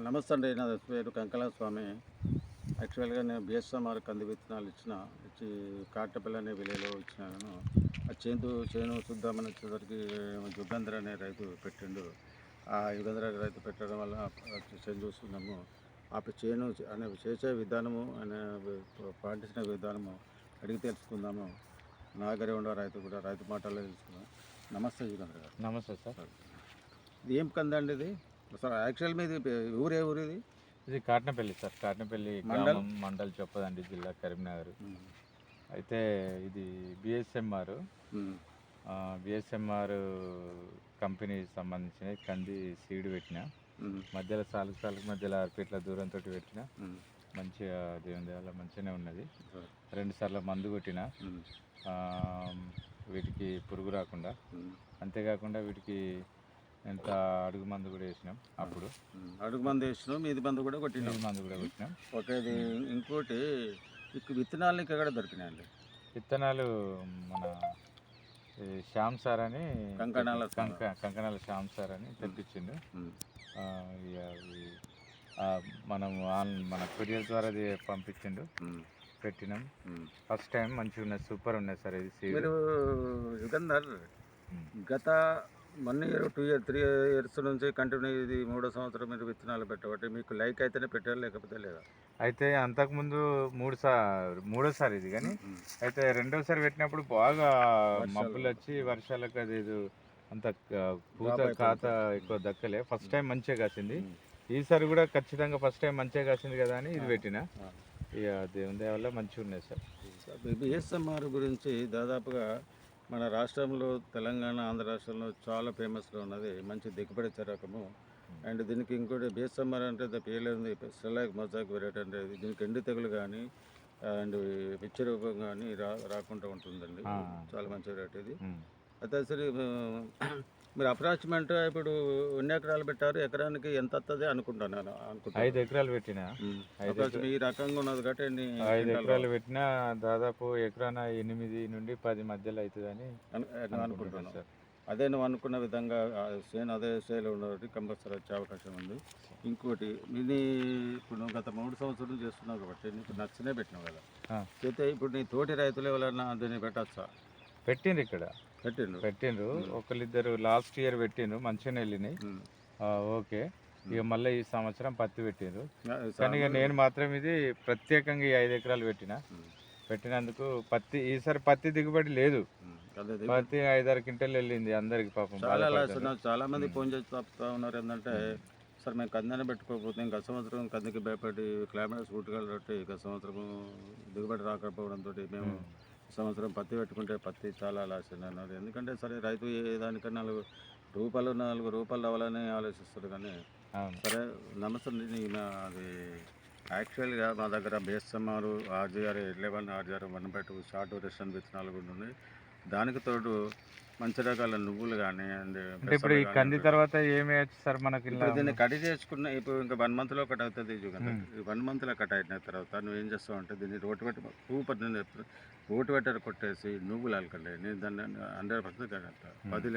నమస్తే అండి. నా పేరు కంకల స్వామి. యాక్చువల్‌గా నేను బిఎస్ఎంఆర్ కంది విత్తనాలు ఇచ్చి కాటపల్లి అనే విలేజ్‌లో ఇచ్చినాను. ఆ చేను చూద్దామని వచ్చేసరికి యుగంధర్ అనే రైతు పెట్టిండు. ఆ యుగంధర్ అనే రైతు పెట్టడం వల్ల చేను చూస్తున్నాము. చేను ఆయన చేసే విధానము, ఆయన పాటించిన విధానము అడిగి తెలుసుకుందాము. నా దగ్గరే ఉండే రైతు కూడా రైతు మాటల్లో తెలుసుకుందాం. నమస్తే యుగంధర్ గారు. నమస్తే సార్. ఇది ఏం కందండి ఇది? అసలు యాక్చువల్ మీది ఊరే ఊరిది? ఇది కాటనపల్లి సార్. కాటనపల్లి మండల్? గ్రామం, మండల్ చొప్పదండి, జిల్లా కరీంనగర్. హ్మ్. అయితే ఇది బిఎస్ఎంఆర్ హ్మ్. బిఎస్ఎంఆర్ కంపెనీకి సంబంధించిన కంది సీడ్ పెట్టిన. హ్మ్. మధ్యలో సాలుకు మధ్యలో 6 ఫీట్ల దూరంతో పెట్టిన. హ్మ్. మంచిగా దేవుని దయ వల్ల మంచిగానే ఉన్నది. సరే. 2 సార్లు మందు కొట్టిన, హ్మ్. వీటికి పురుగు రాకుండా. హ్మ్. అంతేకాకుండా వీటికి ఎంత అడుగు మందు కూడా వేసినాం. అప్పుడు అడుగు మందు వేసినాం, మీది మందు కూడా కొట్టినాం. నీళ్ళు మందు కూడా కొట్టినాం. ఓకే. ఇది ఇంకోటి విత్తనాలు ఎక్కడ దొరికినాయండి? విత్తనాలు మన శ్యామ్ సార్ అని కంకణాల శ్యామ్ సార్ అని తెప్పించిండు. హ్మ్. ఇక అవి మనం మన కొరియర్ ద్వారా అది పంపించిండు. హ్మ్. పెట్టినాం. హ్మ్. ఫస్ట్ టైం మంచిగా ఉన్నది, సూపర్ ఉన్నది సార్ ఇది సీడ్. మీరు యుగంధర్ గత 1 ఇయర్, 2 ఇయర్, 3 ఇయర్స్ నుంచి కంటిన్యూ ఇది 3వ సంవత్సరం మీరు విత్తనాలు పెట్టబట్టి మీకు లైక్ అయితేనే పెట్టారు, లేకపోతే లేదా? అయితే అంతకుముందు మూడోసారి ఇది, కానీ అయితే రెండోసారి పెట్టినప్పుడు బాగా మబ్బులు వచ్చి వర్షాలకు అది అంత పూత కాత ఎక్కువ దక్కలే. ఫస్ట్ టైం మంచిగా కాసింది. ఈసారి కూడా ఖచ్చితంగా ఫస్ట్ టైం మంచిగా కాసింది కదా అని ఇది పెట్టిన. ఇక దేవుని దయ వల్ల మంచిగా ఉన్నాయి సార్. బిఎస్ఎంఆర్ గురించి దాదాపుగా మన రాష్ట్రంలో, తెలంగాణ, ఆంధ్ర రాష్ట్రంలో చాలా ఫేమస్గా ఉన్నది. మంచి దిగుబడి రకము. అండ్ దీనికి ఇంకోటి బిఎస్ఎంఆర్ అంటే పేర్లేదు, సెలాక్ మొజాక్ వెరైటీ అంటే దీనికి ఎండు తెగులు కానీ అండ్ పిచ్చి రూపం కానీ రాకుండా ఉంటుందండి. చాలా మంచి వెరైటీ ఇది. అయితే సరే, మీరు అప్రాక్సిమేట్ ఇప్పుడు ఎన్ని ఎకరాలు పెట్టారు? ఎకరానికి ఎంత వస్తుంది అనుకుంటున్నాను? 5 ఎకరాలు పెట్టిన. ఈ రకంగా ఉన్నది కాబట్టి 5 ఎకరాలు పెట్టినా దాదాపు ఎకరాన 8 నుండి 10 మధ్యలో అవుతుందని అనుకుంటున్నాను సార్. అదే నువ్వు అనుకున్న విధంగా అదే సేల్ ఉన్నది కంపల్సరీ వచ్చే అవకాశం ఉంది. ఇంకోటి ఇది ఇప్పుడు నువ్వు గత 3 సంవత్సరాలు చేస్తున్నావు కాబట్టి నీకు నచ్చనే పెట్టినావు కదా. అయితే ఇప్పుడు నీ తోటి రైతులు ఎవరైనా దీన్ని పెట్టచ్చా? పెట్టిండ్రు, ఇక్కడ పెట్టిండ్రు. ఒకళ్ళిద్దరు లాస్ట్ ఇయర్ పెట్టిండ్రు, మంచిగానే వెళ్ళినాయి. ఓకే. ఇక మళ్ళీ ఈ సంవత్సరం పత్తి పెట్టిండ్రు. కానీ ఇక నేను మాత్రం ఇది ప్రత్యేకంగా ఈ 5 ఎకరాలు పెట్టినందుకు ఈసారి పత్తి దిగుబడి లేదు. పత్తి 5-6 క్వింటాలు వెళ్ళింది అందరికి పాపం. చాలా మంది ఫోన్ చేసి చెప్తా ఉన్నారు ఏంటంటే, సార్ మేము కందిని పెట్టుకోకపోతే గత సంవత్సరం కందికి భయపడి క్లైమేట్ సూట్ కాబట్టి గత సంవత్సరం దిగుబడి రాకపోవడంతో మేము సంవత్సరం పత్తి పెట్టుకుంటే పత్తి చాలా లాస్ అన్నారు. ఎందుకంటే సరే రైతు దానికన్నా 4 రూపాయలు రావాలని ఆలోచిస్తారు. కానీ సరే, నమస్తే. అది యాక్చువల్గా మా దగ్గర BSMR RGR 11, RGR 1/2 short duration విత్తనాలు కూడా ఉన్నాయి. దానికి తోడు మంచి రకాల నువ్వులు కానీ అండ్ ఇప్పుడు ఈ కంది తర్వాత ఏమి సార్ మనకి దీన్ని కట్ చేసుకున్న ఇప్పుడు ఇంకా 1 మంత్లో కట్ అవుతుంది. ఈ 1 మంత్లో కట్ అయిన తర్వాత నువ్వు ఏం చేస్తావు అంటే దీన్ని రోటి వెటర్ కొట్టేసి నువ్వులు అలకండి. నేను దాన్ని 100% కడతా. 10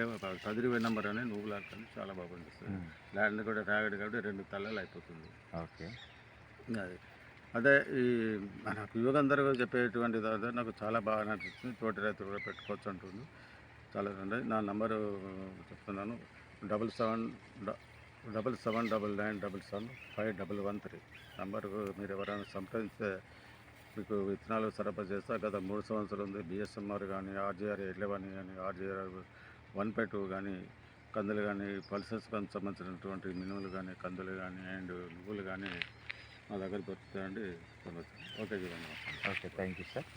నెంబర్ అని నువ్వులు అలకండి, చాలా బాగుంటుంది. ల్యాండ్ కూడా రాగడి కాబట్టి 2 తలలు అయిపోతుంది. ఓకే. అదే ఈ నాకు యువకందరూ చెప్పేటువంటిది అదే నాకు చాలా బాగా నచ్చుతుంది. తోటి రైతులు కూడా పెట్టుకోవచ్చు అంటుంది. చాలా నా నంబరు చెప్తున్నాను, 7799775513 నంబర్కు మీరు ఎవరైనా సంప్రదిస్తే మీకు విత్తనాలు సరఫరా చేస్తా. గత 3 సంవత్సరాలు ఉంది. బిఎస్ఎంఆర్ కానీ, ఆర్జీఆర్ 11 కానీ, ఆర్జీఆర్ 1/2 కానీ, కందులు కానీ, పల్సెస్కి సంబంధించినటువంటి మినుములు కానీ, కందులు కానీ అండ్ నువ్వులు కానీ మా దగ్గర దొరుకుతాయండి. Okay Jeevan. Okay, thank you sir.